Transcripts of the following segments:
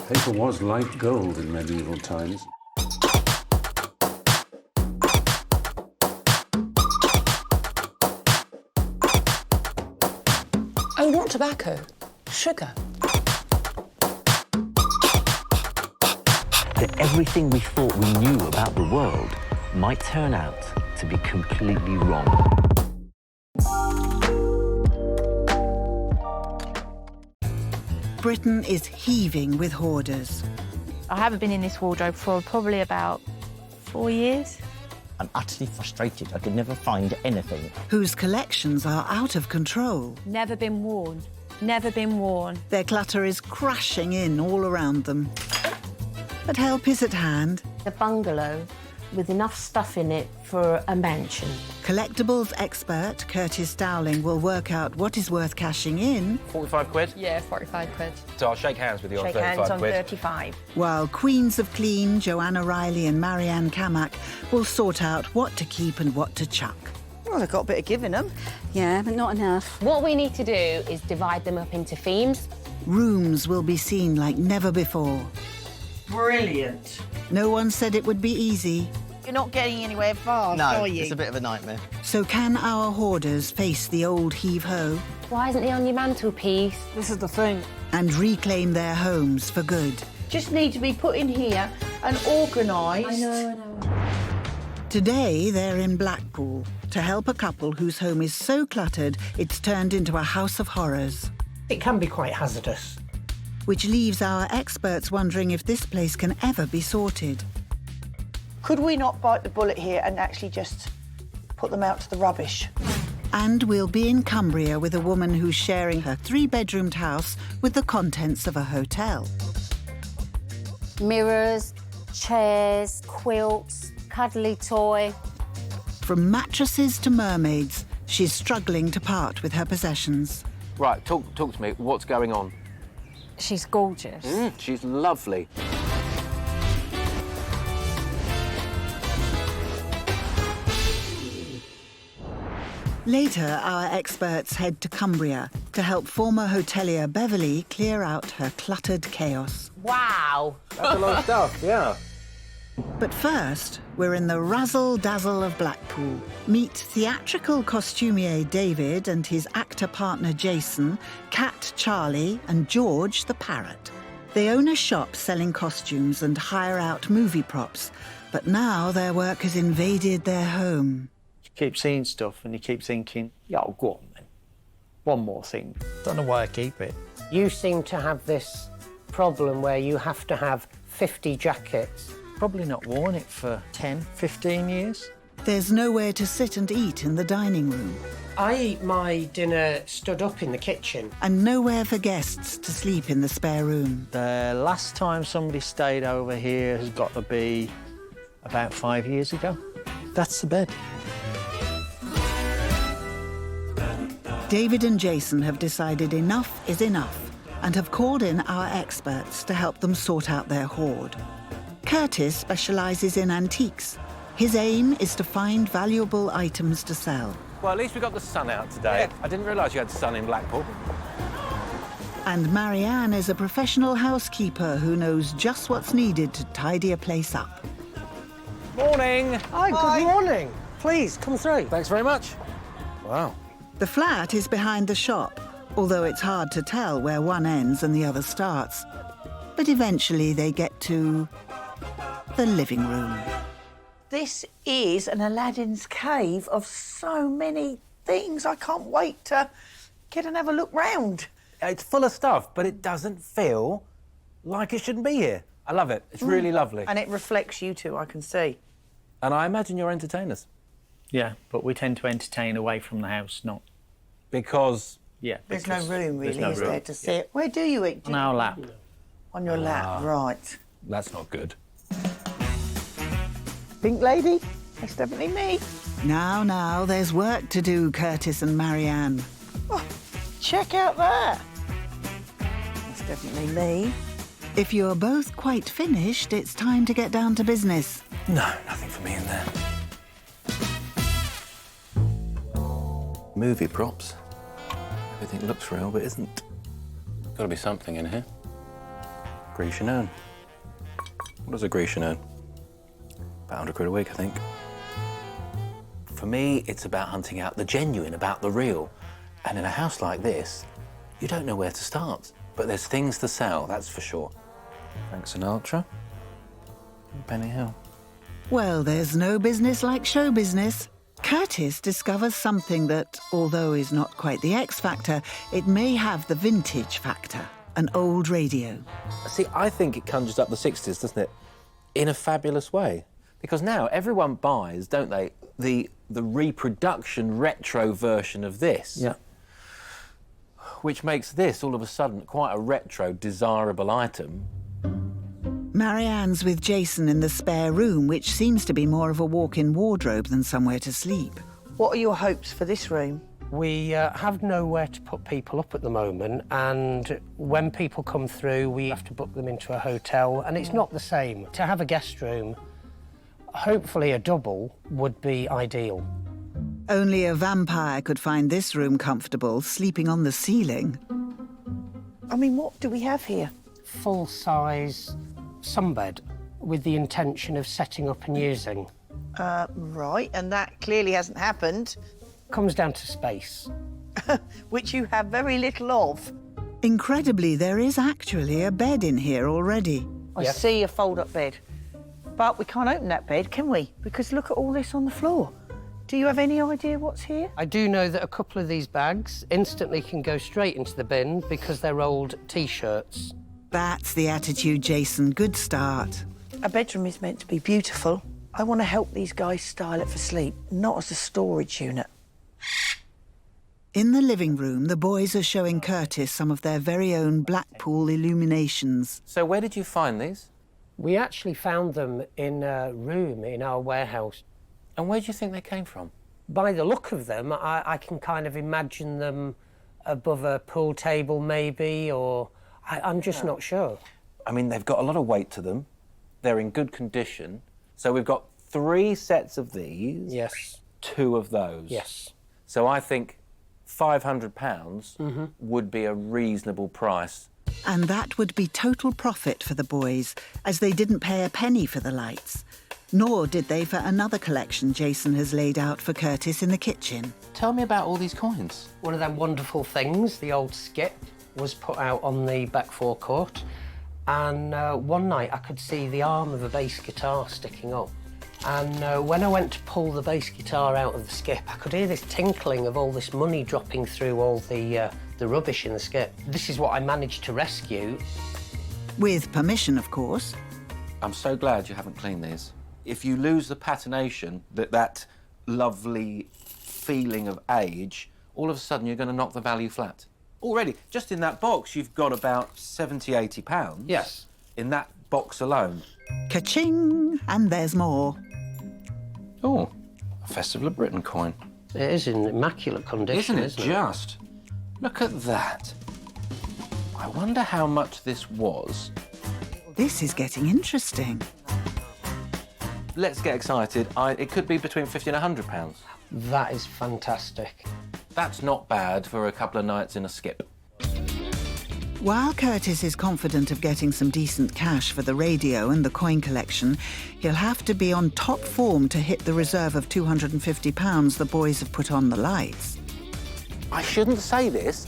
Paper was like gold in medieval times. Oh, not tobacco. Sugar. That everything we thought we knew about the world might turn out to be completely wrong. Britain is heaving with hoarders. I haven't been in this wardrobe for probably about 4 years. I'm utterly frustrated. I could never find anything. Whose collections are out of control. Never been worn. Never been worn. Their clutter is crashing in all around them. But help is at hand. A bungalow with enough stuff in it for a mansion. Collectibles expert Curtis Dowling will work out what is worth cashing in, 45 quid? Yeah, 45 quid. So I'll shake hands with you on Shake 35 hands on quid. 35. while Queens of Clean, Joanna Riley and Marianne Cammack will sort out what to keep and what to chuck. Well, they've got a bit of giving them. Yeah, but not enough. What we need to do is divide them up into themes. Rooms will be seen like never before. Brilliant. No one said it would be easy. You're not getting anywhere fast, No, are you? it's a bit of a nightmare. So can our hoarders face the old heave-ho Why isn't he on your mantelpiece? This is the thing. and reclaim their homes for good? Just need to be put in here and organised. I know. Today, they're in Blackpool to help a couple whose home is so cluttered it's turned into a house of horrors. It can be quite hazardous. Which leaves our experts wondering if this place can ever be sorted. Could we not bite the bullet here and actually just put them out to the rubbish? And we'll be in Cumbria with a woman who's sharing her 3-bedroomed house with the contents of a hotel. Mirrors, chairs, quilts, cuddly toy. From mattresses to mermaids, she's struggling to part with her possessions. Right, talk to me. What's going on? She's gorgeous. She's lovely. Later, our experts head to Cumbria to help former hotelier Beverly clear out her cluttered chaos. Wow. That's a lot of stuff, yeah. But first, we're in the razzle-dazzle of Blackpool. Meet theatrical costumier David and his actor partner Jason, cat Charlie and George the parrot. They own a shop selling costumes and hire out movie props, but now their work has invaded their home. You keep seeing stuff and you keep thinking, yeah, oh, go on then. One more thing. Don't know why I keep it. You seem to have this problem where you have to have 50 jackets. Probably not worn it for 10, 15 years. There's nowhere to sit and eat in the dining room, I eat my dinner stood up in the kitchen. and nowhere for guests to sleep in the spare room. The last time somebody stayed over here has got to be about 5 years ago. That's the bed. David and Jason have decided enough is enough and have called in our experts to help them sort out their hoard. Curtis specialises in antiques. His aim is to find valuable items to sell. Well, at least we got the sun out today. I didn't realise you had sun in Blackpool. And Marianne is a professional housekeeper who knows just what's needed to tidy a place up. Morning. Hi, good morning. Please, come through. Thanks very much. Wow. The flat is behind the shop, although it's hard to tell where one ends and the other starts. But eventually they get to the living room. This is an Aladdin's cave of so many things. I can't wait to get and have a look round. It's full of stuff, but it doesn't feel like it shouldn't be here. I love it. It's really lovely. And it reflects you two, I can see. And I imagine you're entertainers. Yeah, but we tend to entertain away from the house, not... Because... Yeah, There's no room, really, no is room. there, to sit? Where do you eat? On our lap. On your lap, right. That's not good. Pink lady? That's definitely me. Now, there's work to do, Curtis and Marianne. Oh, check out that. That's definitely me. If you're both quite finished, it's time to get down to business. No, nothing for me in there. Movie props. Everything looks real, but isn't. Got to be something in here. Grecian urn. What does a Grecian urn? About £100 a week, I think. For me, it's about hunting out the genuine, about the real. And in a house like this, you don't know where to start. But there's things to sell, that's for sure. Frank Sinatra, Benny Hill. Well, there's no business like show business. Curtis discovers something that, although is not quite the X factor, it may have the vintage factor, an old radio. See, I think it conjures up the 60s, doesn't it? In a fabulous way. Because now everyone buys, don't they, the reproduction retro version of this. Yeah. Which makes this, all of a sudden, quite a retro, desirable item. Marianne's with Jason in the spare room, which seems to be more of a walk-in wardrobe than somewhere to sleep. What are your hopes for this room? We have nowhere to put people up at the moment, and when people come through, we have to book them into a hotel, and it's not the same. To have a guest room, hopefully a double, would be ideal. Only a vampire could find this room comfortable, sleeping on the ceiling. I mean, what do we have here? Full-size sunbed with the intention of setting up and using. Right, and that clearly hasn't happened. Comes down to space. Which you have very little of. Incredibly, there is actually a bed in here already. I see a fold-up bed. But we can't open that bed, can we? Because look at all this on the floor. Do you have any idea what's here? I do know that a couple of these bags instantly can go straight into the bin because they're old T-shirts. That's the attitude, Jason. Good start. A bedroom is meant to be beautiful. I want to help these guys style it for sleep, not as a storage unit. In the living room, the boys are showing Curtis some of their very own Blackpool illuminations. So where did you find these? We actually found them in a room in our warehouse. And where do you think they came from? By the look of them, I can kind of imagine them above a pool table, maybe, or I'm just not sure. I mean, they've got a lot of weight to them. They're in good condition. So we've got 3 sets of these. Yes. 2 of those. Yes. So I think £500 would be a reasonable price. And that would be total profit for the boys, as they didn't pay a penny for the lights. Nor did they for another collection Jason has laid out for Curtis in the kitchen. Tell me about all these coins. One of them wonderful things, the old skip, was put out on the back forecourt. And one night I could see the arm of a bass guitar sticking up. And when I went to pull the bass guitar out of the skip, I could hear this tinkling of all this money dropping through all the rubbish in the skip. This is what I managed to rescue. With permission, of course. I'm so glad you haven't cleaned these. If you lose the patination, that lovely feeling of age, all of a sudden you're going to knock the value flat. Already, just in that box, you've got about £70, £80. Yes. In that box alone. Ka-ching! And there's more. Oh, a Festival of Britain coin. It is in immaculate condition, Isn't it just? Look at that. I wonder how much this was. This is getting interesting. Let's get excited. It could be between £50 and £100. That is fantastic. That's not bad for a couple of nights in a skip. While Curtis is confident of getting some decent cash for the radio and the coin collection, he'll have to be on top form to hit the reserve of £250 the boys have put on the lights. I shouldn't say this,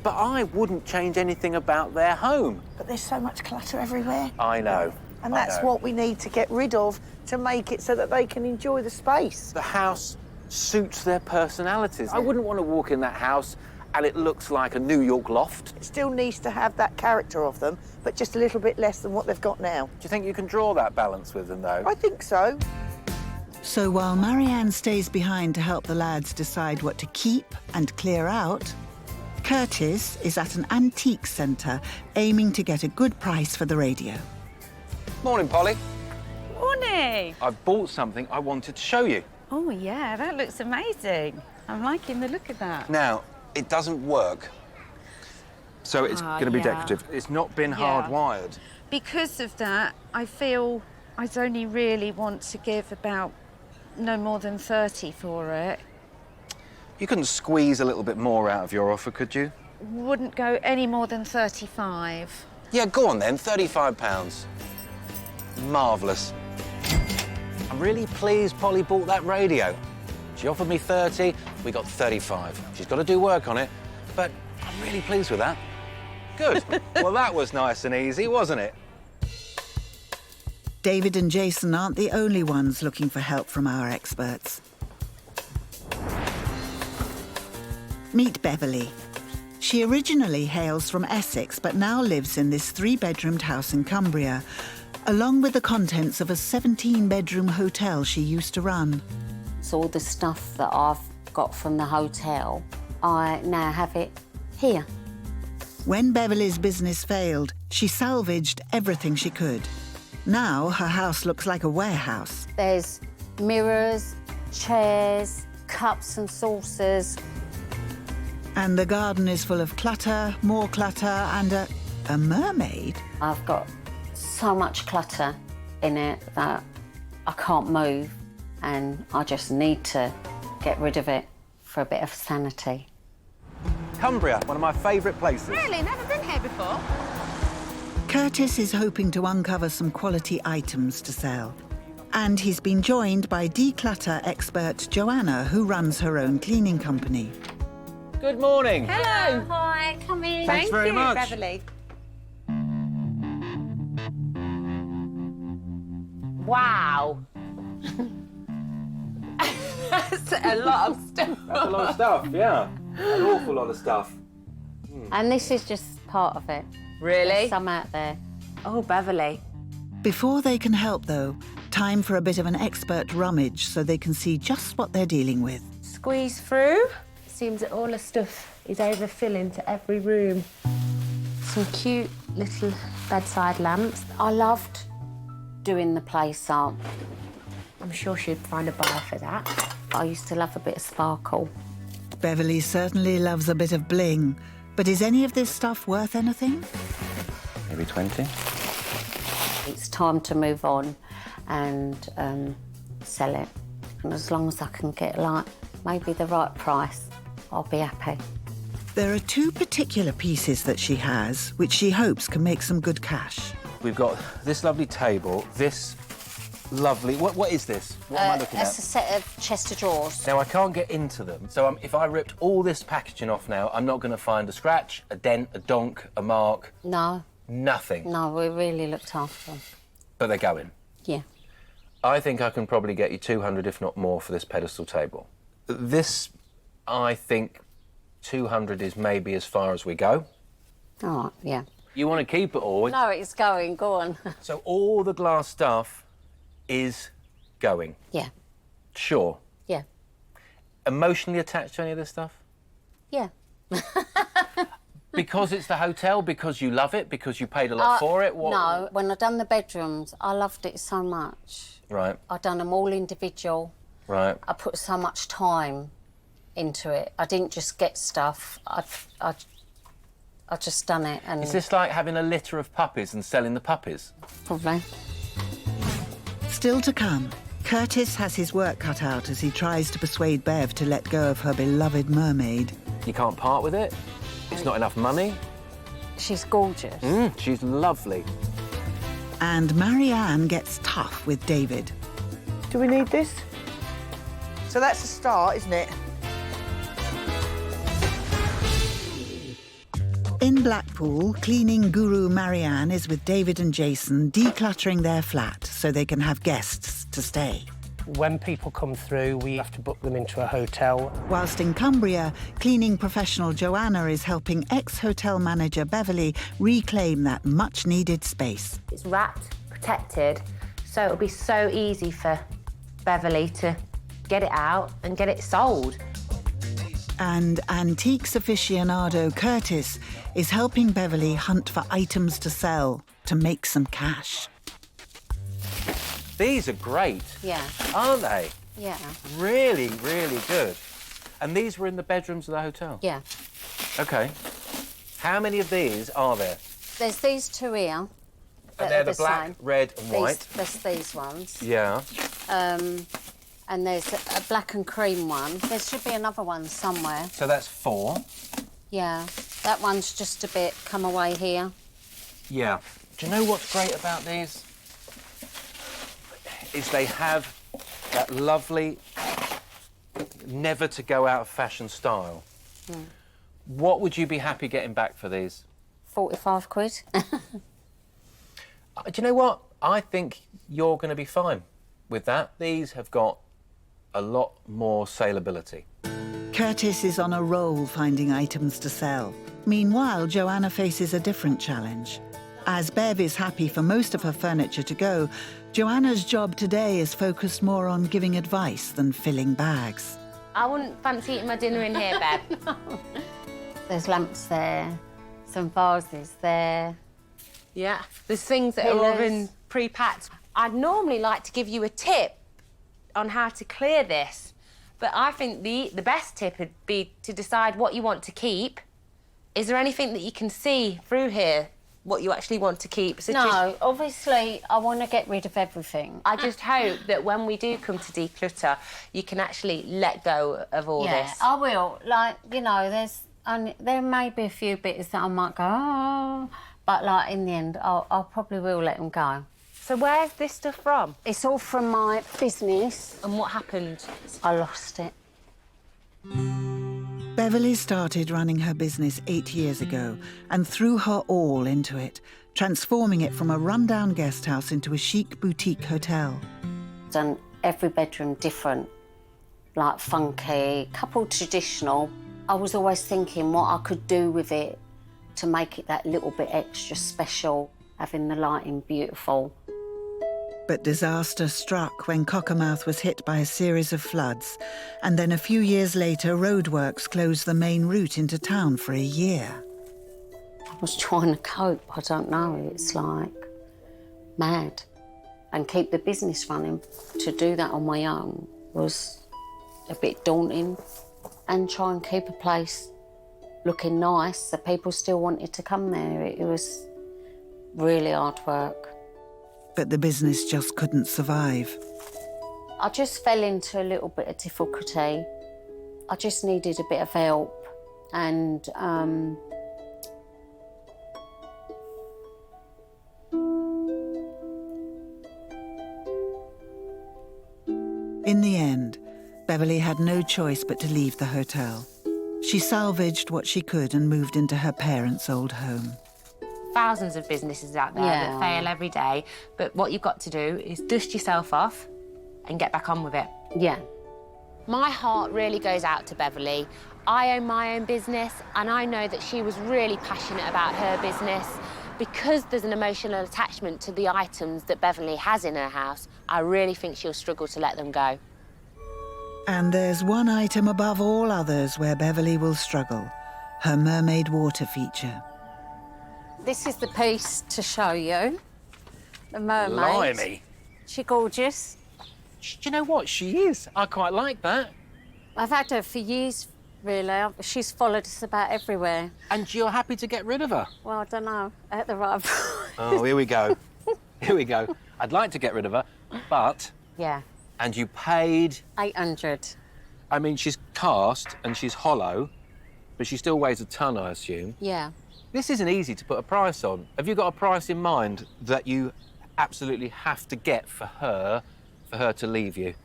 but I wouldn't change anything about their home. But there's so much clutter everywhere. I know. And that's what we need to get rid of to make it so that they can enjoy the space. The house suits their personalities. I wouldn't want to walk in that house and it looks like a New York loft. It still needs to have that character of them, but just a little bit less than what they've got now. Do you think you can draw that balance with them, though? I think so. So while Marianne stays behind to help the lads decide what to keep and clear out, Curtis is at an antique centre aiming to get a good price for the radio. Morning, Polly. Morning. I've bought something I wanted to show you. Oh, yeah, that looks amazing. I'm liking the look of that. Now, it doesn't work, so it's going to be decorative. It's not been hardwired. Because of that, I feel I'd only really want to give about no more than 30 for it. You couldn't squeeze a little bit more out of your offer, could you? Wouldn't go any more than 35. Yeah, go on then, £35. Marvellous. I'm really pleased Polly bought that radio. She offered me 30, we got 35. She's got to do work on it, but I'm really pleased with that. Good. Well, that was nice and easy, wasn't it? David and Jason aren't the only ones looking for help from our experts. Meet Beverly. She originally hails from Essex, but now lives in this 3-bedroomed house in Cumbria, along with the contents of a 17-bedroom hotel she used to run. So all the stuff that I've got from the hotel, I now have it here. When Beverly's business failed, she salvaged everything she could. Now her house looks like a warehouse. There's mirrors, chairs, cups and saucers. And the garden is full of clutter, more clutter, and a mermaid. I've got so much clutter in it that I can't move, and I just need to get rid of it for a bit of sanity. Cumbria, one of my favourite places. Really? Never been here before? Curtis is hoping to uncover some quality items to sell. And he's been joined by declutter expert Joanna, who runs her own cleaning company. Good morning. Hello. Hi, come in. Thanks very much. Beverly. Wow. That's a lot of stuff. That's a lot of stuff, yeah. An awful lot of stuff. And this is just part of it. Really? There's some out there. Oh, Beverly. Before they can help, though, time for a bit of an expert rummage so they can see just what they're dealing with. Squeeze through. Seems that all the stuff is overfilling to every room. Some cute little bedside lamps. I loved doing the place up. I'm sure she'd find a buyer for that. I used to love a bit of sparkle. Beverly certainly loves a bit of bling, but is any of this stuff worth anything? Maybe 20. It's time to move on and sell it. And as long as I can get, like, maybe the right price, I'll be happy. There are 2 particular pieces that she has, which she hopes can make some good cash. We've got this lovely table, this lovely... What is this? What am I looking That's at? a set of chest of drawers. Now, I can't get into them, so if I ripped all this packaging off now, I'm not going to find a scratch, a dent, a donk, a mark. No. Nothing. No, we really looked after them. But they're going. Yeah. I think I can probably get you 200, if not more, for this pedestal table. This, I think, 200 is maybe as far as we go. All right, yeah. You want to keep it all? No, it's going. Go on. So all the glass stuff is going? Yeah. Sure. Yeah. Emotionally attached to any of this stuff? Yeah. Because it's the hotel? Because you love it? Because you paid a lot for it? What? No, when I done the bedrooms, I loved it so much. Right. I done them all individual. Right. I put so much time into it. I didn't just get stuff. I just done it. And Is this like having a litter of puppies and selling the puppies? probably. Still to come, Curtis has his work cut out as he tries to persuade Bev to let go of her beloved mermaid. You can't part with it? It's not enough money? She's gorgeous. She's lovely. And Marianne gets tough with David. Do we need this? So that's a start, isn't it? In Blackpool, cleaning guru Marianne is with David and Jason decluttering their flat so they can have guests to stay. When people come through, we have to book them into a hotel. Whilst in Cumbria, cleaning professional Joanna is helping ex-hotel manager Beverly reclaim that much-needed space. It's wrapped, protected, so it'll be so easy for Beverly to get it out and get it sold. And antiques aficionado Curtis is helping Beverly hunt for items to sell to make some cash. These are great. Yeah. Aren't they? Yeah. Really, really good. And these were in the bedrooms of the hotel? Yeah. OK. How many of these are there? There's these 2 here. And that they're are the black, same. red and white? There's these ones. Yeah. And there's a black and cream one. There should be another one somewhere. So that's 4. Yeah. That one's just a bit come away here. Yeah. Do you know what's great about these? Is they have that lovely, never to go out of fashion style. What would you be happy getting back for these? 45 quid. Do you know what? I think you're going to be fine with that. These have got a lot more saleability. Curtis is on a roll finding items to sell. Meanwhile, Joanna faces a different challenge. As Bev is happy for most of her furniture to go, Joanna's job today is focused more on giving advice than filling bags. I wouldn't fancy eating my dinner in here, Bev. There's lamps there, some vases there. Yeah, there's things that are all in pre-packed. I'd normally like to give you a tip on how to clear this, but I think the best tip would be to decide what you want to keep. Is there anything that you can see through here, what you actually want to keep? So No, obviously, I want to get rid of everything. I just hope that when we do come to declutter, you can actually let go of all this. Yeah, I will. Like, you know, there may be a few bits that I might go, oh, but, like, in the end, I probably will let them go. So where's this stuff from? It's all from my business. And what happened? I lost it. Beverly started running her business 8 years ago and threw her all into it, transforming it from a rundown guest house into a chic boutique hotel. Done every bedroom different, like funky, couple traditional. I was always thinking what I could do with it to make it that little bit extra special, having the lighting beautiful. But disaster struck when Cockermouth was hit by a series of floods, and then a few years later, roadworks closed the main route into town for a year. I was trying to cope, I don't know, it's like mad. And keep the business running, to do that on my own was a bit daunting. And try and keep a place looking nice so people still wanted to come there. It was really hard work. But the business just couldn't survive. I just fell into a little bit of difficulty. I just needed a bit of help and in the end, Beverly had no choice but to leave the hotel. She salvaged what she could and moved into her parents' old home. Thousands of businesses out there that fail every day, but what you've got to do is dust yourself off and get back on with it. Yeah. My heart really goes out to Beverly. I own my own business, and I know that she was really passionate about her business. Because there's an emotional attachment to the items that Beverly has in her house, I really think she'll struggle to let them go. And there's one item above all others where Beverly will struggle, her Mermaid water feature. This is the piece to show you. The mermaid. Blimey. She gorgeous. Do you know what? She is. I quite like that. I've had her for years, really. She's followed us about everywhere. And you're happy to get rid of her? Well, I don't know, at the right price. Oh, here we go. Here we go. I'd like to get rid of her, but... Yeah. And you paid... 800. I mean, she's cast and she's hollow, but she still weighs a ton, I assume. Yeah. This isn't easy to put a price on. Have you got a price in mind that you absolutely have to get for her to leave you?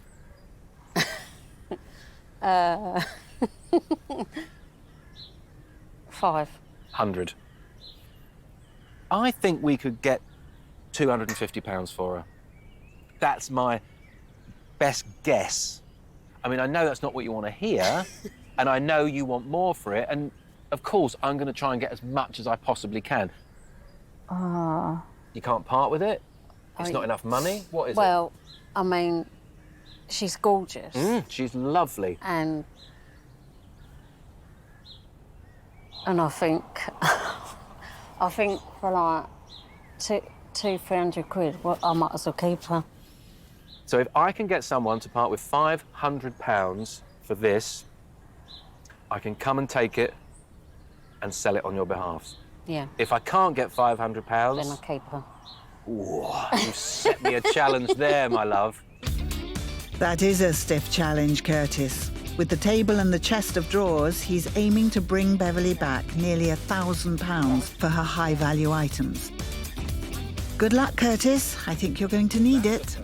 500. I think we could get £250 for her. That's my best guess. I mean, I know that's not what you want to hear, and I know you want more for it, and of course, I'm going to try and get as much as I possibly can. You can't part with it? It's not enough money? What is it? Well, I mean, she's gorgeous. She's lovely. And I think, for like 200-300 quid, well, I might as well keep her. So if I can get someone to part with £500 for this, I can come and take it and sell it on your behalf. Yeah. If I can't get £500... Then I keep her. Ooh, you've set me a challenge there, my love. That is a stiff challenge, Curtis. With the table and the chest of drawers, he's aiming to bring Beverly back nearly £1,000 for her high-value items. Good luck, Curtis. I think you're going to need it.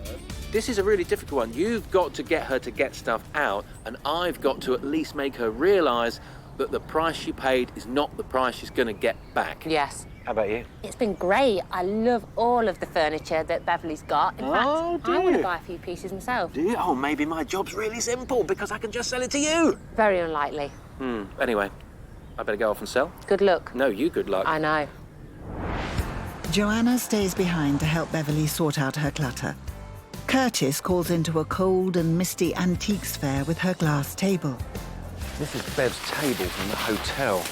This is a really difficult one. You've got to get her to get stuff out, and I've got to at least make her realise that the price she paid is not the price she's going to get back. Yes. How about you? It's been great. I love all of the furniture that Beverly's got. In fact, I want to buy a few pieces myself. Do you? Oh, maybe my job's really simple because I can just sell it to you. Very unlikely. Anyway, I better go off and sell. Good luck. No, you good luck. I know. Joanna stays behind to help Beverly sort out her clutter. Curtis calls into a cold and misty antiques fair with her glass table. This is Bev's table from the hotel.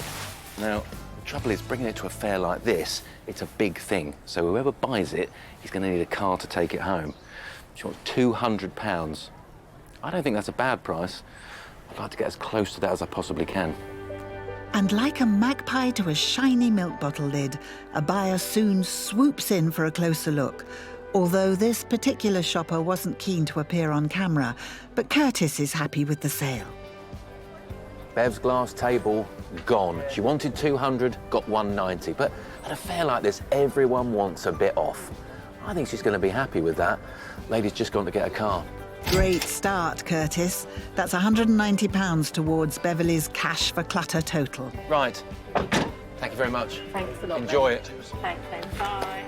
Now, the trouble is, bringing it to a fair like this, it's a big thing. So whoever buys it, he's going to need a car to take it home. She wants £200. I don't think that's a bad price. I'd like to get as close to that as I possibly can. And like a magpie to a shiny milk bottle lid, a buyer soon swoops in for a closer look. Although this particular shopper wasn't keen to appear on camera, but Curtis is happy with the sale. Bev's glass table, gone. She wanted 200, got 190. But at a fair like this, everyone wants a bit off. I think she's going to be happy with that. Lady's just gone to get a car. Great start, Curtis. That's £190 towards Beverly's cash for clutter total. Right. Thank you very much. Thanks a lot. Enjoy Ben. it. Thanks, Ben. Bye.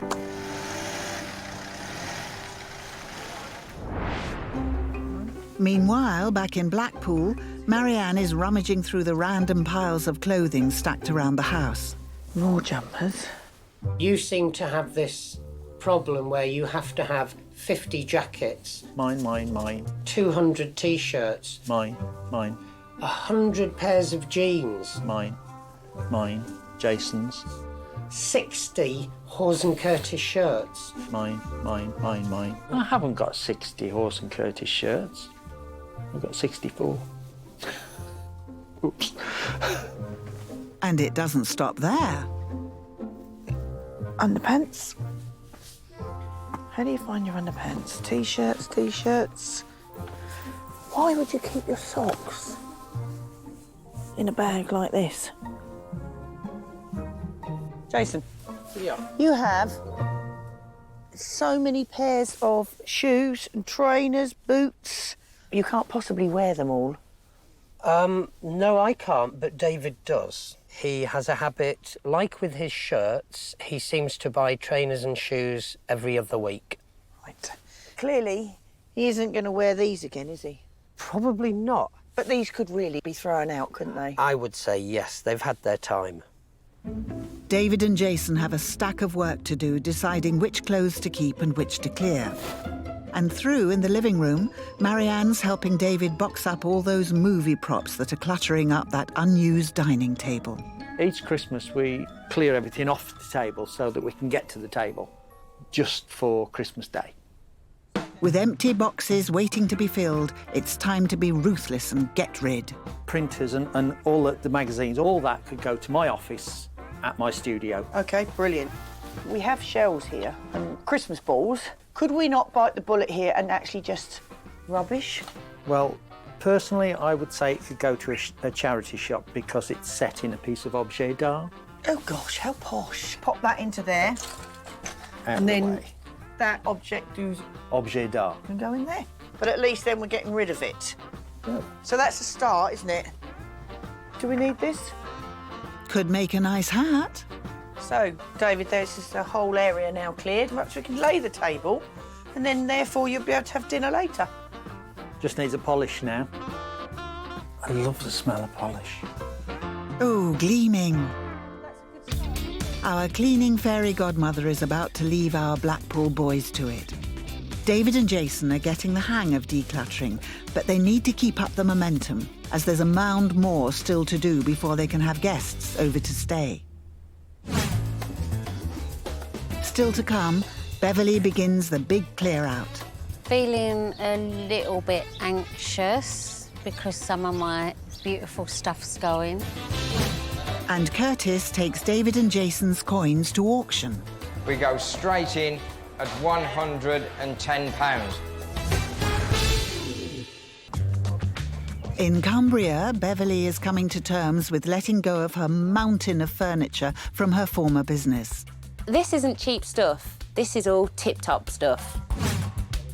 Meanwhile, back in Blackpool, Marianne is rummaging through the random piles of clothing stacked around the house. More jumpers. You seem to have this problem where you have to have 50 jackets, Mine. 200 T-shirts, Mine. 100 pairs of jeans, Mine. Jason's. 60 Hawes and Curtis shirts. Mine. I haven't got 60 Hawes and Curtis shirts. I've got 64. Oops. And it doesn't stop there. Underpants. How do you find your underpants? T-shirts. Why would you keep your socks in a bag like this? Jason, you have so many pairs of shoes and trainers, boots. You can't possibly wear them all. No, I can't, but David does. He has a habit, like with his shirts, he seems to buy trainers and shoes every other week. Right. Clearly, he isn't going to wear these again, is he? Probably not. But these could really be thrown out, couldn't they? I would say yes, they've had their time. David and Jason have a stack of work to do deciding which clothes to keep and which to clear. And through in the living room, Marianne's helping David box up all those movie props that are cluttering up that unused dining table. Each Christmas we clear everything off the table so that we can get to the table just for Christmas Day. With empty boxes waiting to be filled, it's time to be ruthless and get rid. Printers and all the magazines, all that could go to my office at my studio. OK, brilliant. We have shells here and Christmas balls. Could we not bite the bullet here and actually just rubbish? Well, personally, I would say it could go to a charity shop because it's set in a piece of objet d'art. Oh, gosh, how posh. Pop that into there. And then that object objet d'art can go in there. But at least then we're getting rid of it. Yeah. So that's a start, isn't it? Do we need this? Could make a nice hat. So, David, there's just a whole area now cleared. Perhaps we can lay the table, and then therefore you'll be able to have dinner later. Just needs a polish now. I love the smell of polish. Oh, gleaming. Our cleaning fairy godmother is about to leave our Blackpool boys to it. David and Jason are getting the hang of decluttering, but they need to keep up the momentum, as there's a mound more still to do before they can have guests over to stay. Still to come, Beverly begins the big clear-out. Feeling a little bit anxious because some of my beautiful stuff's going. And Curtis takes David and Jason's coins to auction. We go straight in at £110. In Cumbria, Beverly is coming to terms with letting go of her mountain of furniture from her former business. This isn't cheap stuff. This is all tip-top stuff.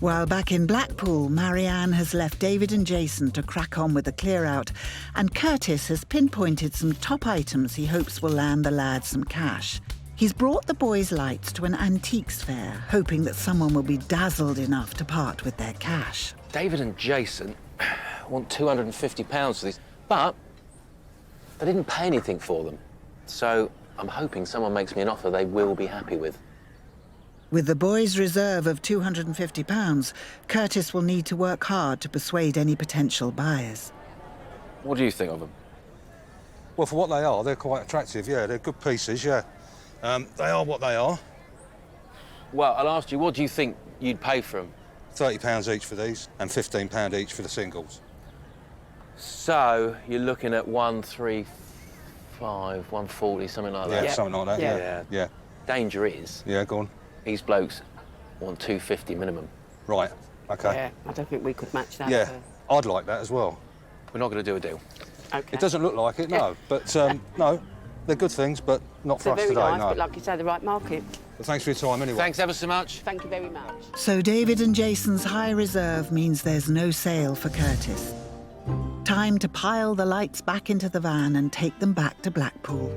While back in Blackpool, Marianne has left David and Jason to crack on with the clear-out, and Curtis has pinpointed some top items he hopes will land the lads some cash. He's brought the boys' lights to an antiques fair, hoping that someone will be dazzled enough to part with their cash. David and Jason want £250 for these, but they didn't pay anything for them. So I'm hoping someone makes me an offer they will be happy with. With the boys' reserve of £250, Curtis will need to work hard to persuade any potential buyers. What do you think of them? Well, for what they are, they're quite attractive, yeah. They're good pieces, yeah. They are what they are. Well, I'll ask you, what do you think you'd pay for them? £30 each for these and £15 each for the singles. So you're looking at 135, 140, something like that. Yeah, something like that. Yeah. Danger is. Yeah, go on. These blokes want 250 minimum. Right. Okay. Yeah, I don't think we could match that. Yeah, I'd like that as well. We're not going to do a deal. Okay. It doesn't look like it, no. But no, they're good things, but not for us today, nice, no. but like you say, the right market. But thanks for your time anyway. Thanks ever so much. Thank you very much. So David and Jason's high reserve means there's no sale for Curtis. Time to pile the lights back into the van and take them back to Blackpool,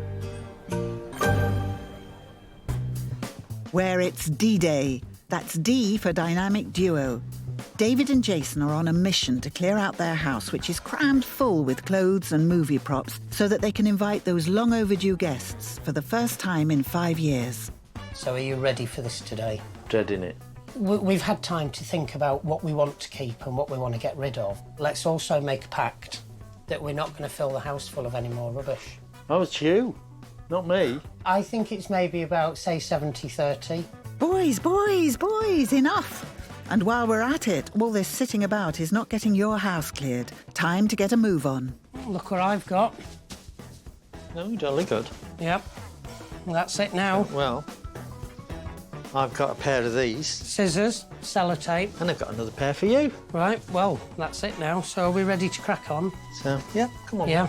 where it's D-Day. That's D for dynamic duo. David and Jason are on a mission to clear out their house, which is crammed full with clothes and movie props, so that they can invite those long overdue guests for the first time in 5 years. So are you ready for this today? Dreading it. We've had time to think about what we want to keep and what we want to get rid of. Let's also make a pact that we're not going to fill the house full of any more rubbish. Oh, it's you, not me. I think it's maybe about, say, 70-30. Boys, enough! And while we're at it, all this sitting about is not getting your house cleared. Time to get a move on. Look what I've got. No, jolly good. Yep. Well, that's it now. Well, I've got a pair of these. Scissors, sellotape. And I've got another pair for you. Right, well, that's it now. So are we ready to crack on? So, yeah, come on. Yeah.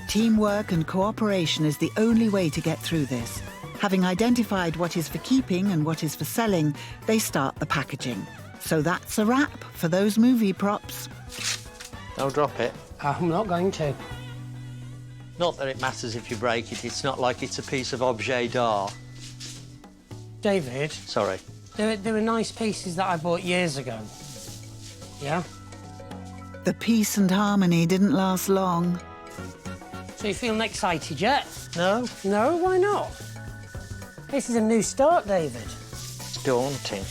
Teamwork and cooperation is the only way to get through this. Having identified what is for keeping and what is for selling, they start the packaging. So that's a wrap for those movie props. Don't drop it. I'm not going to. Not that it matters if you break it. It's not like it's a piece of objet d'art. David. Sorry. There were nice pieces that I bought years ago. Yeah? The peace and harmony didn't last long. So you feeling excited yet? No. No? Why not? This is a new start, David. It's daunting.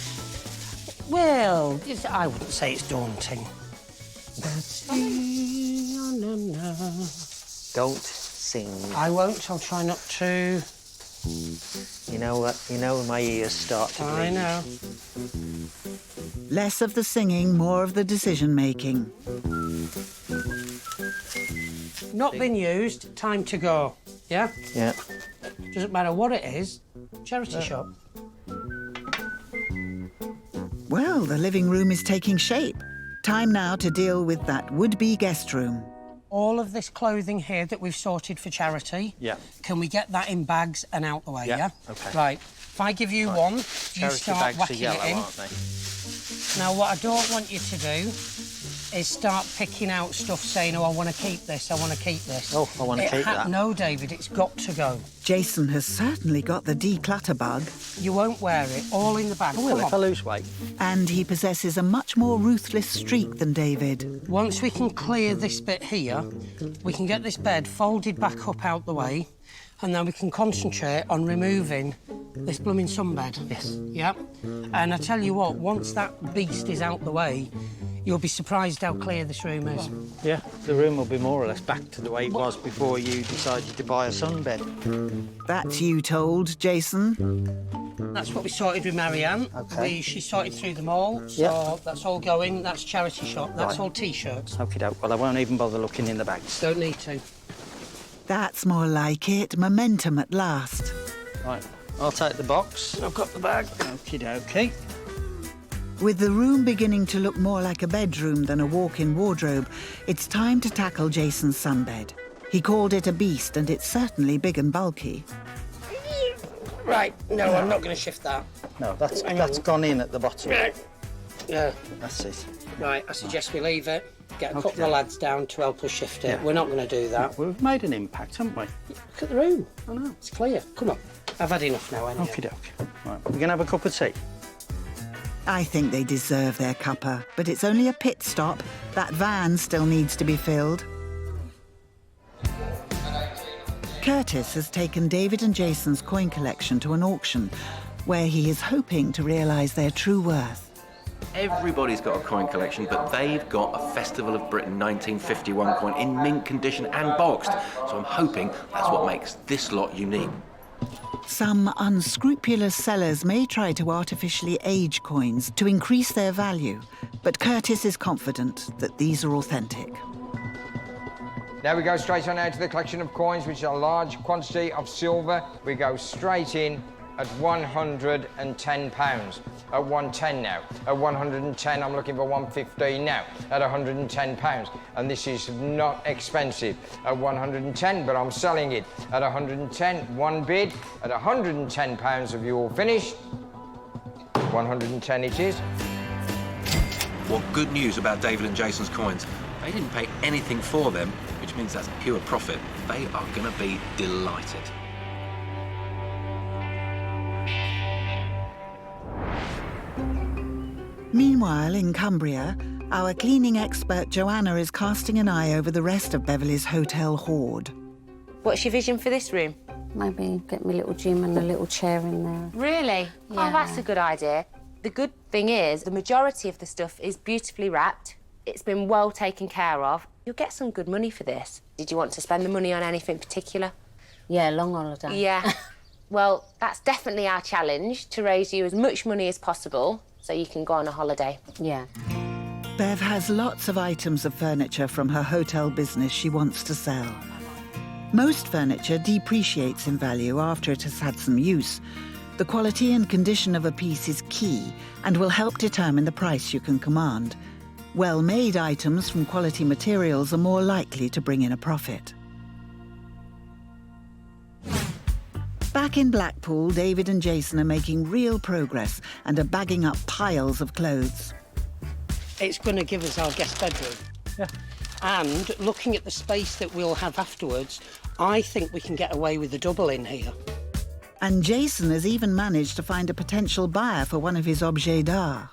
Well, I wouldn't say it's daunting. Don't sing. I won't. I'll try not to. You know what? You know when my ears start to bleed. I know. Less of the singing, more of the decision-making. Not been used. Time to go. Yeah? Yeah. Doesn't matter what it is. Charity shop. Well, the living room is taking shape. Time now to deal with that would-be guest room. All of this clothing here that we've sorted for charity. Yeah. Can we get that in bags and out the way, yeah? OK. Right. If I give you one, you Charity start bags whacking are yellow, it in. aren't they? Now, what I don't want you to do is start picking out stuff saying, oh, I want to keep this, I want to keep this. Oh, I want to keep that. No, David, it's got to go. Jason has certainly got the declutter bug. You won't wear it, all in the bag. I will if I lose weight. And he possesses a much more ruthless streak than David. Once we can clear this bit here, we can get this bed folded back up out the way, and then we can concentrate on removing this blooming sunbed. Yes. Yep. And I tell you what, once that beast is out the way, you'll be surprised how clear this room is. Yeah, the room will be more or less back to the way it was before you decided to buy a sunbed. That's you told, Jason. That's what we sorted with Marianne. OK. She sorted through them all, so that's all going. That's charity shop. That's all T-shirts. Okie-doke. Well, I won't even bother looking in the bags. Don't need to. That's more like it. Momentum at last. Right. I'll take the box. I've got the bag. Okie-dokie. With the room beginning to look more like a bedroom than a walk-in wardrobe, it's time to tackle Jason's sunbed. He called it a beast, and it's certainly big and bulky. Right, no, I'm not going to shift that. No, that's gone in at the bottom. Yeah. That's it. Right, I suggest we leave it, get a Okay. couple of lads down to help us shift it. Yeah. We're not going to do that. We've made an impact, haven't we? Look at the room. I know, it's clear. Come on. I've had enough now, anyway. Okie doke. Right, we're going to have a cup of tea. I think they deserve their cuppa, but it's only a pit stop. That van still needs to be filled. Curtis has taken David and Jason's coin collection to an auction, where he is hoping to realise their true worth. Everybody's got a coin collection, but they've got a Festival of Britain 1951 coin in mint condition and boxed. So I'm hoping that's what makes this lot unique. Some unscrupulous sellers may try to artificially age coins to increase their value, but Curtis is confident that these are authentic. Now we go straight on now to the collection of coins, which is a large quantity of silver. We go straight in at £110. At 110 now. At 110, I'm looking for 115 now. At £110. And this is not expensive. At 110, but I'm selling it. At 110, one bid. At £110, have you all finished? 110 it is. Well, good news about David and Jason's coins. They didn't pay anything for them, which means that's pure profit. They are going to be delighted. Meanwhile, in Cumbria, our cleaning expert Joanna is casting an eye over the rest of Beverly's hotel hoard. What's your vision for this room? Maybe get me a little gym and a little chair in there. Really? Yeah. Oh, that's a good idea. The good thing is the majority of the stuff is beautifully wrapped. It's been well taken care of. You'll get some good money for this. Did you want to spend the money on anything particular? Yeah, long holiday. Yeah. Well, that's definitely our challenge, to raise you as much money as possible so you can go on a holiday. Yeah. Bev has lots of items of furniture from her hotel business she wants to sell. Most furniture depreciates in value after it has had some use. The quality and condition of a piece is key and will help determine the price you can command. Well-made items from quality materials are more likely to bring in a profit. Back in Blackpool, David and Jason are making real progress and are bagging up piles of clothes. It's going to give us our guest bedroom. Yeah. And looking at the space that we'll have afterwards, I think we can get away with a double in here. And Jason has even managed to find a potential buyer for one of his objets d'art.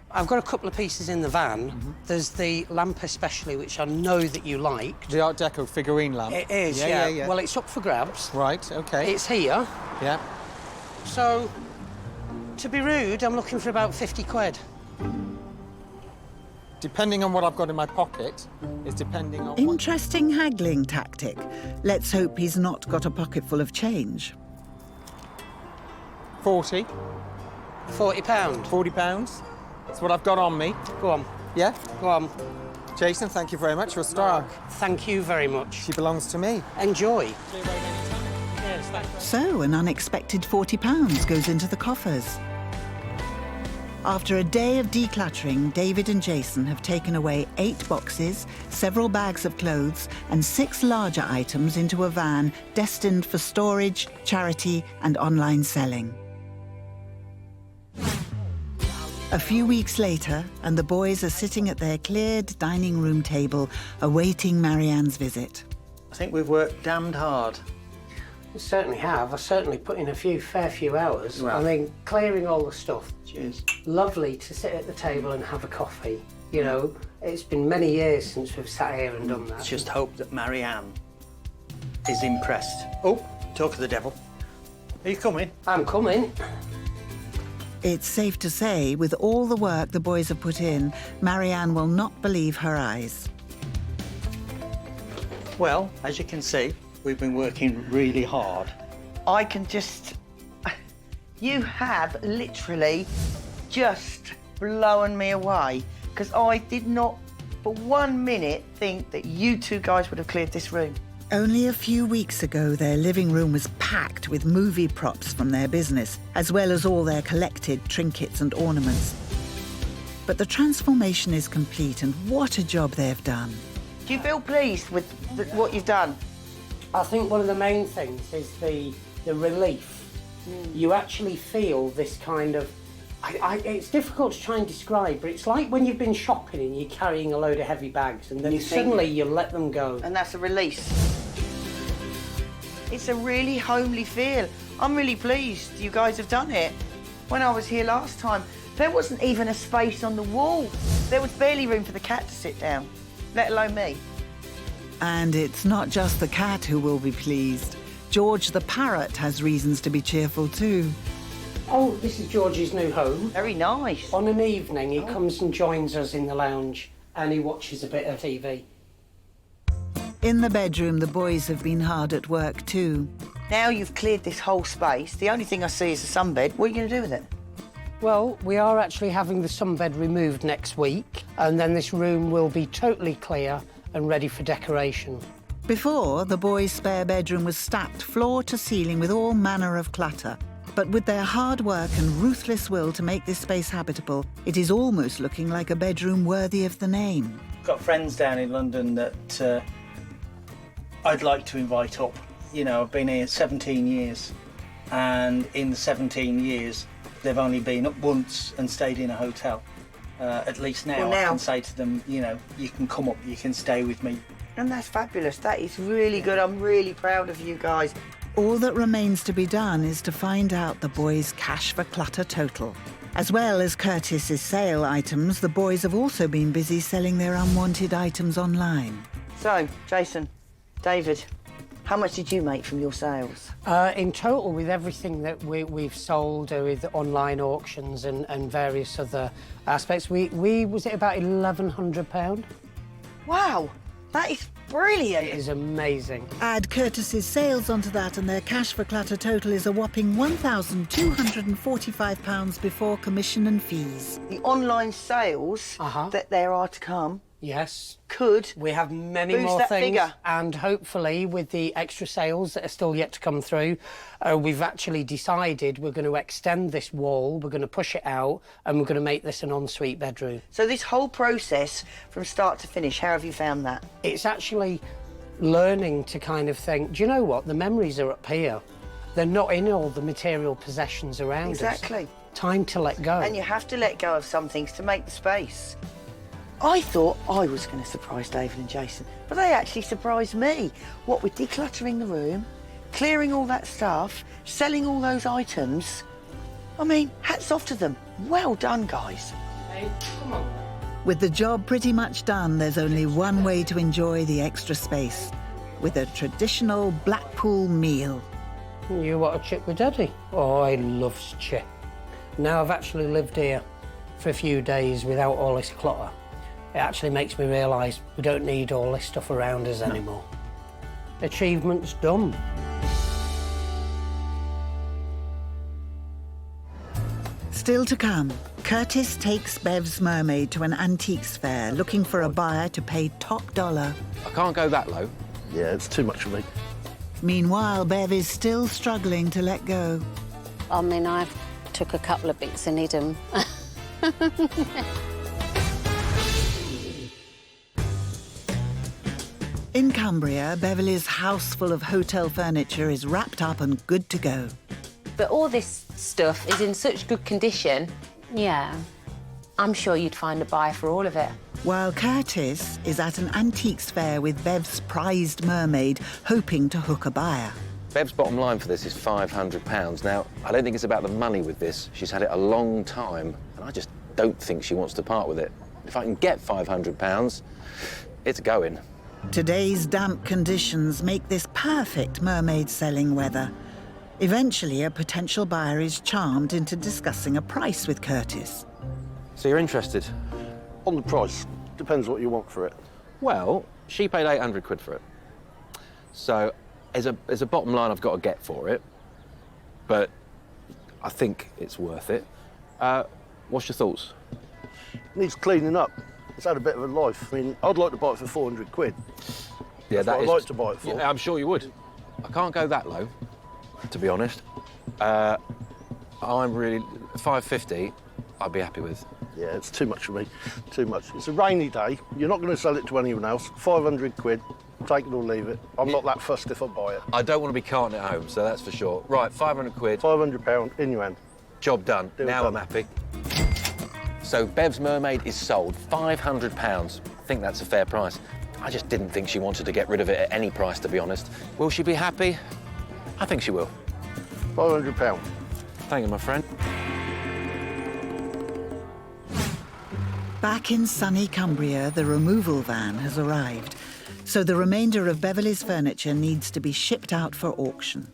I've got a couple of pieces in the van. There's the lamp especially, which I know that you like. The Art Deco figurine lamp. It is, yeah. Well, it's up for grabs. Right, OK. It's here. Yeah. So, to be rude, I'm looking for about 50 quid. Depending on what I've got in my pocket, is depending on Interesting haggling tactic. Let's hope he's not got a pocket full of change. 40. £40. £40. That's what I've got on me. Go on. Yeah? Go on. Jason, thank you very much. You're a star. Thank you very much. She belongs to me. Enjoy. So, an unexpected £40 goes into the coffers. After a day of decluttering, David and Jason have taken away 8 boxes, several bags of clothes, and 6 larger items into a van destined for storage, charity, and online selling. A few weeks later, and the boys are sitting at their cleared dining room table, awaiting Marianne's visit. I think we've worked damned hard. You certainly have. I certainly put in a fair few hours. Well. I mean, clearing all the stuff. Cheers. Lovely to sit at the table and have a coffee. You know, it's been many years since we've sat here and done that. Let's just hope that Marianne is impressed. Oh, talk of the devil. Are you coming? I'm coming. It's safe to say, with all the work the boys have put in, Marianne will not believe her eyes. Well, as you can see, we've been working really hard. I can just... You have literally just blown me away, because I did not for 1 minute think that you two guys would have cleared this room. Only a few weeks ago, their living room was packed with movie props from their business, as well as all their collected trinkets and ornaments. But the transformation is complete, and what a job they've done. Do you feel pleased with what you've done? I think one of the main things is the relief. You actually feel this kind of... it's difficult to try and describe, but it's like when you've been shopping and you're carrying a load of heavy bags and then suddenly you let them go. And that's a release. It's a really homely feel. I'm really pleased you guys have done it. When I was here last time, there wasn't even a space on the wall. There was barely room for the cat to sit down, let alone me. And it's not just the cat who will be pleased. George the parrot has reasons to be cheerful too. Oh, this is George's new home. Very nice. On an evening, he comes and joins us in the lounge and he watches a bit of TV. In the bedroom, the boys have been hard at work too. Now you've cleared this whole space, the only thing I see is a sunbed. What are you going to do with it? Well, we are actually having the sunbed removed next week, and then this room will be totally clear and ready for decoration. Before, the boys' spare bedroom was stacked floor to ceiling with all manner of clutter. But with their hard work and ruthless will to make this space habitable, it is almost looking like a bedroom worthy of the name. I've got friends down in London that I'd like to invite up. You know, I've been here 17 years, and in the 17 years, they've only been up once and stayed in a hotel. At least now, I can say to them, you know, you can come up, you can stay with me. And that's fabulous. That is really good. I'm really proud of you guys. All that remains to be done is to find out the boys' cash for clutter total. As well as Curtis's sale items, the boys have also been busy selling their unwanted items online. So, Jason, David, how much did you make from your sales? In total, with everything that we've sold with online auctions and various other aspects, we was it about £1,100? Wow, that is brilliant. It is amazing. Add Curtis's sales onto that and their cash for clutter total is a whopping £1,245 before commission and fees. The online sales that there are to come. Yes. Could we have many boost more that things, figure. And hopefully with the extra sales that are still yet to come through, we've actually decided we're going to extend this wall, we're going to push it out, and we're going to make this an ensuite bedroom. So this whole process from start to finish, how have you found that? It's actually learning to kind of think, do you know what, the memories are up here. They're not in all the material possessions around us. Exactly. Time to let go. And you have to let go of some things to make the space. I thought I was going to surprise David and Jason, but they actually surprised me. What with decluttering the room, clearing all that stuff, selling all those items. I mean, hats off to them. Well done, guys. Hey, come on. With the job pretty much done, there's only one way to enjoy the extra space, with a traditional Blackpool meal. You want a chip with Daddy? Oh, I love chip. Now I've actually lived here for a few days without all this clutter. It actually makes me realise we don't need all this stuff around us anymore. Achievement's done. Still to come, Curtis takes Bev's Mermaid to an antiques fair, looking for a buyer to pay top dollar. I can't go that low. Yeah, it's too much for me. Meanwhile, Bev is still struggling to let go. I mean, I took a couple of bits and hid them. In Cumbria, Beverly's house full of hotel furniture is wrapped up and good to go. But all this stuff is in such good condition. Yeah. I'm sure you'd find a buyer for all of it. While Curtis is at an antiques fair with Bev's prized mermaid, hoping to hook a buyer. Bev's bottom line for this is £500. Now, I don't think it's about the money with this. She's had it a long time, and I just don't think she wants to part with it. If I can get £500, it's going. Today's damp conditions make this perfect mermaid selling weather. Eventually, a potential buyer is charmed into discussing a price with Curtis. So you're interested? On the price. Depends what you want for it. Well, she paid 800 quid for it. So there's a bottom line I've got to get for it, but I think it's worth it. What's your thoughts? Needs cleaning up. It's had a bit of a life. I mean, I'd like to buy it for 400 quid. Yeah, That's what I'd like to buy it for. Yeah, I'm sure you would. I can't go that low, to be honest. I'm really 550. I'd be happy with. Yeah, it's too much for me. Too much. It's a rainy day. You're not going to sell it to anyone else. 500 quid. Take it or leave it. I'm not that fussed if I buy it. I don't want to be carting it home, so that's for sure. Right, 500 quid. £500 in your hand. Job done. Deal Now done. I'm happy. So Bev's Mermaid is sold. £500. I think that's a fair price. I just didn't think she wanted to get rid of it at any price, to be honest. Will she be happy? I think she will. £500. Thank you, my friend. Back in sunny Cumbria, the removal van has arrived, so the remainder of Beverly's furniture needs to be shipped out for auction.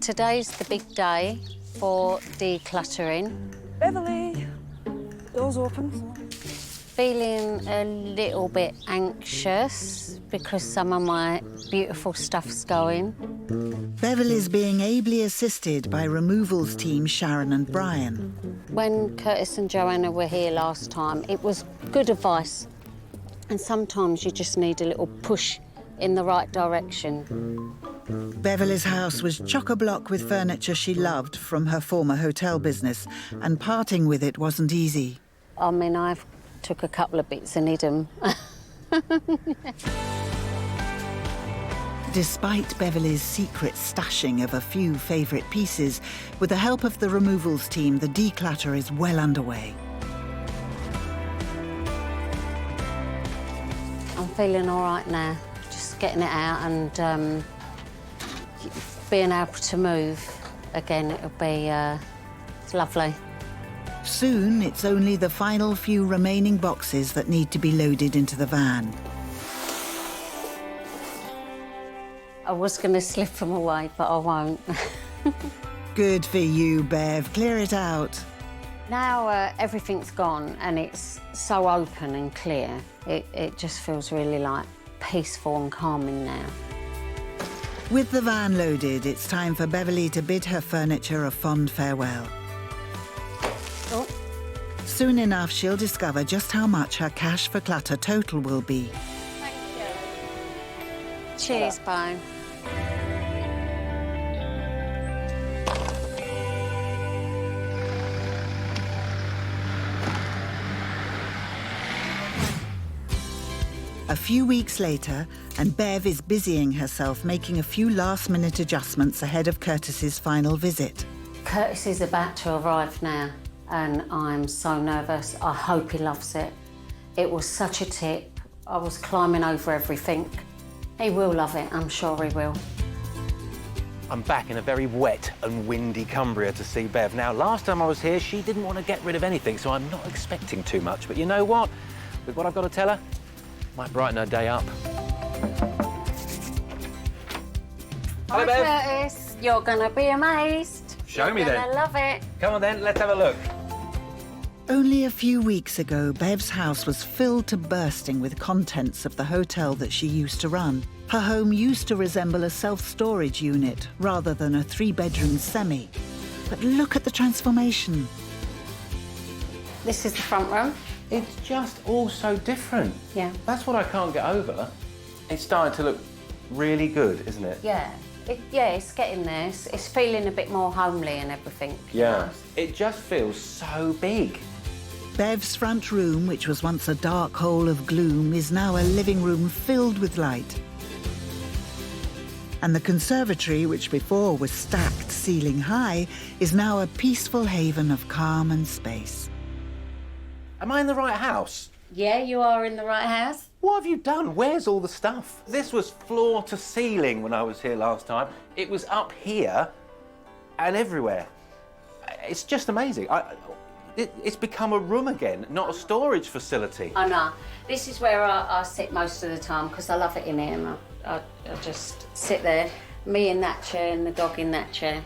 Today's the big day for decluttering. Beverly, doors open. Feeling a little bit anxious because some of my beautiful stuff's going. Beverly's being ably assisted by removals team Sharon and Brian. When Curtis and Joanna were here last time, it was good advice. And sometimes you just need a little push in the right direction. Beverly's house was chock-a-block with furniture she loved from her former hotel business, and parting with it wasn't easy. I mean, I've took a couple of bits and hid them. Despite Beverly's secret stashing of a few favourite pieces, with the help of the removals team, the declutter is well underway. I'm feeling all right now. Just getting it out and being able to move again, it'll be it's lovely. Soon, it's only the final few remaining boxes that need to be loaded into the van. I was going to slip them away, but I won't. Good for you, Bev. Clear it out. Now everything's gone and it's so open and clear, it just feels really, like, peaceful and calming now. With the van loaded, it's time for Beverly to bid her furniture a fond farewell. Oh. Soon enough, she'll discover just how much her cash for clutter total will be. Thank you. Cheers, Bo. A few weeks later, and Bev is busying herself making a few last-minute adjustments ahead of Curtis's final visit. Curtis is about to arrive now, and I'm so nervous. I hope he loves it. It was such a tip. I was climbing over everything. He will love it, I'm sure he will. I'm back in a very wet and windy Cumbria to see Bev. Now, last time I was here, she didn't want to get rid of anything, so I'm not expecting too much. But you know what? With what I've got to tell her, might brighten her day up. Hello, Bev. Curtis, you're gonna be amazed. Show me You're then. gonna love it. Come on then, let's have a look. Only a few weeks ago, Bev's house was filled to bursting with contents of the hotel that she used to run. Her home used to resemble a self-storage unit rather than a three-bedroom semi. But look at the transformation. This is the front room. It's just all so different. Yeah. That's what I can't get over. It's starting to look really good, isn't it? Yeah. It's getting there. It's feeling a bit more homely and everything. Yeah. It just feels so big. Bev's front room, which was once a dark hole of gloom, is now a living room filled with light. And the conservatory, which before was stacked ceiling high, is now a peaceful haven of calm and space. Am I in the right house? Yeah, you are in the right house. What have you done? Where's all the stuff? This was floor to ceiling when I was here last time. It was up here and everywhere. It's just amazing. It's become a room again, not a storage facility. I know. This is where I sit most of the time because I love it in here and I just sit there, me in that chair and the dog in that chair.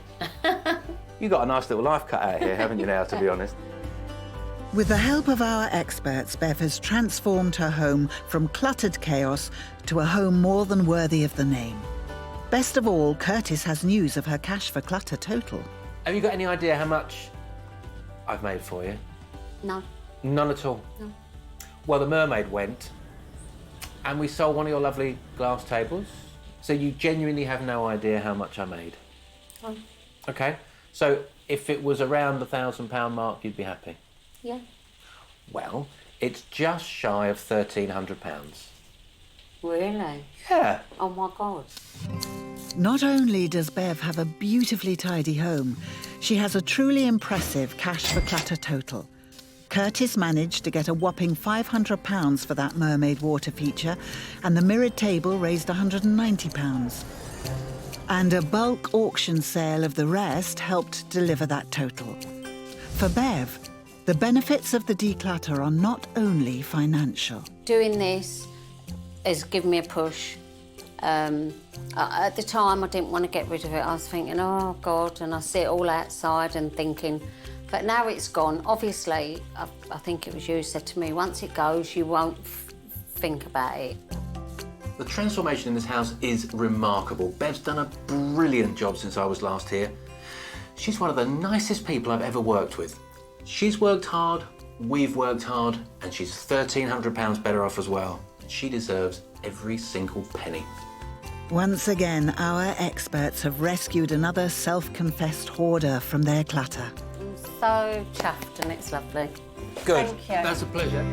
You got a nice little life cut out here, haven't you now, to be honest? With the help of our experts, Bev has transformed her home from cluttered chaos to a home more than worthy of the name. Best of all, Curtis has news of her cash for clutter total. Have you got any idea how much I've made for you? No. None at all? No. Well, the Mermaid went, and we sold one of your lovely glass tables, so you genuinely have no idea how much I made? Oh. OK, so if it was around the £1,000 mark, you'd be happy? Yeah. Well, it's just shy of £1,300. Really? Yeah. Oh my God. Not only does Bev have a beautifully tidy home, she has a truly impressive cash for clatter total. Curtis managed to get a whopping £500 for that Mermaid water feature, and the mirrored table raised £190. And a bulk auction sale of the rest helped deliver that total. For Bev, the benefits of the declutter are not only financial. Doing this has given me a push. At the time, I didn't want to get rid of it. I was thinking, oh, God, and I see it all outside and thinking, but now it's gone. Obviously, I think it was you who said to me, once it goes, you won't think about it. The transformation in this house is remarkable. Bev's done a brilliant job since I was last here. She's one of the nicest people I've ever worked with. She's worked hard, we've worked hard, and she's £1,300 better off as well. She deserves every single penny. Once again, our experts have rescued another self-confessed hoarder from their clutter. I'm so chuffed and it's lovely. Good. Thank you. That's a pleasure.